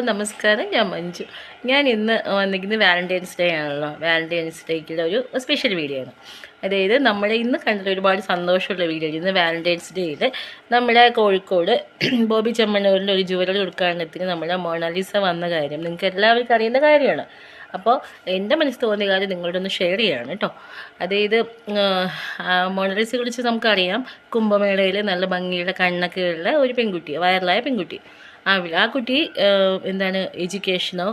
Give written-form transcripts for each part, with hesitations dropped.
നമസ്കാരം. ഞാൻ മഞ്ജു. ഞാൻ ഇന്ന് വന്നിരിക്കുന്നത് വാലന്റൈൻസ് ഡേ ആണല്ലോ. വാലന്റൈൻസ് ഡേക്കുള്ള ഒരു സ്പെഷ്യൽ വീഡിയോ ആണ്. അതായത് നമ്മളെ ഇന്ന് കണ്ടിട്ട് ഒരുപാട് സന്തോഷമുള്ള വീഡിയോ. ഇന്ന് വാലന്റൈൻസ് ഡേയിൽ നമ്മുടെ കോഴിക്കോട് ബോബി ചെമ്മണ്ണൂരിൻ്റെ ഒരു ജുവലറി ഉദ്ഘാടനത്തിന് നമ്മുടെ മൊണാലിസ വന്ന കാര്യം നിങ്ങൾക്ക് എല്ലാവർക്കും അറിയുന്ന കാര്യമാണ്. അപ്പോൾ എൻ്റെ മനസ്സിൽ തോന്നിയ കാര്യം നിങ്ങളോടൊന്ന് ഷെയർ ചെയ്യാണ് കേട്ടോ. അതായത് മൊണാലിസയെ കുറിച്ച് നമുക്കറിയാം. കുംഭമേളയിൽ നല്ല ഭംഗിയുള്ള കണ്ണൊക്കെയുള്ള ഒരു പെൺകുട്ടി, വൈറലായ പെൺകുട്ടി. ആ കുട്ടി എന്താണ് എഡ്യൂക്കേഷനോ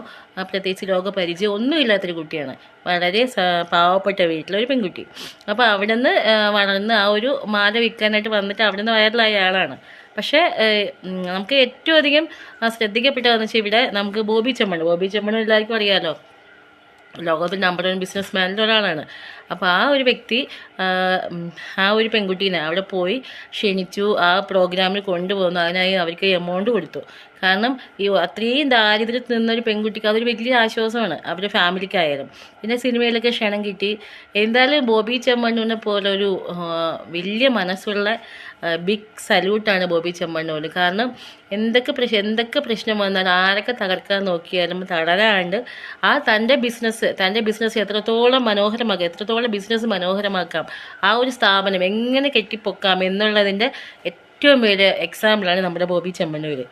പ്രത്യേകിച്ച് ലോകപരിചയം ഒന്നുമില്ലാത്തൊരു കുട്ടിയാണ്. വളരെ പാവപ്പെട്ട വീട്ടിലൊരു പെൺകുട്ടി. അപ്പോൾ അവിടെ നിന്ന് വളർന്ന് ആ ഒരു മാല വിൽക്കാനായിട്ട് വന്നിട്ട് അവിടെ നിന്ന് വൈറലായ ആളാണ്. പക്ഷേ നമുക്ക് ഏറ്റവും അധികം ശ്രദ്ധിക്കപ്പെട്ടതെന്ന് വെച്ചാൽ ഇവിടെ നമുക്ക് ബോബി ചെമ്മണ്ണൂർ എല്ലാവർക്കും അറിയാമല്ലോ. ലോകത്തിൽ നമ്പർ 1 ബിസിനസ് ഒരാളാണ്. അപ്പോൾ ആ ഒരു വ്യക്തി ആ ഒരു പെൺകുട്ടീനെ അവിടെ പോയി ക്ഷണിച്ചു, ആ പ്രോഗ്രാമിൽ കൊണ്ടുപോകുന്നു. അതിനായി അവർക്ക് എമൗണ്ട് കൊടുത്തു. കാരണം ഈ അത്രയും ദാരിദ്ര്യത്തിൽ നിന്നൊരു പെൺകുട്ടിക്ക് അതൊരു വലിയ ആശ്വാസമാണ് അവരുടെ ഫാമിലിക്കായാലും. പിന്നെ സിനിമയിലൊക്കെ ക്ഷണം കിട്ടി. എന്തായാലും ബോബി ചെമ്മണ്ണൂരിനെ പോലൊരു വലിയ മനസ്സുള്ള ബിഗ് സല്യൂട്ടാണ് ബോബി ചെമ്മണ്ണൂരിന്. കാരണം എന്തൊക്കെ പ്രശ്നം വന്നാലും ആരൊക്കെ തകർക്കാൻ നോക്കിയാലും തളരാണ്ട് തൻ്റെ ബിസിനസ് എത്രത്തോളം ബിസിനസ് മനോഹരമാക്കാം, ആ ഒരു സ്ഥാപനം എങ്ങനെ കെട്ടിപ്പൊക്കാം എന്നുള്ളതിൻ്റെ ഏറ്റവും വലിയ എക്സാമ്പിളാണ് നമ്മുടെ ബോബി ചെമ്മണ്ണൂർ.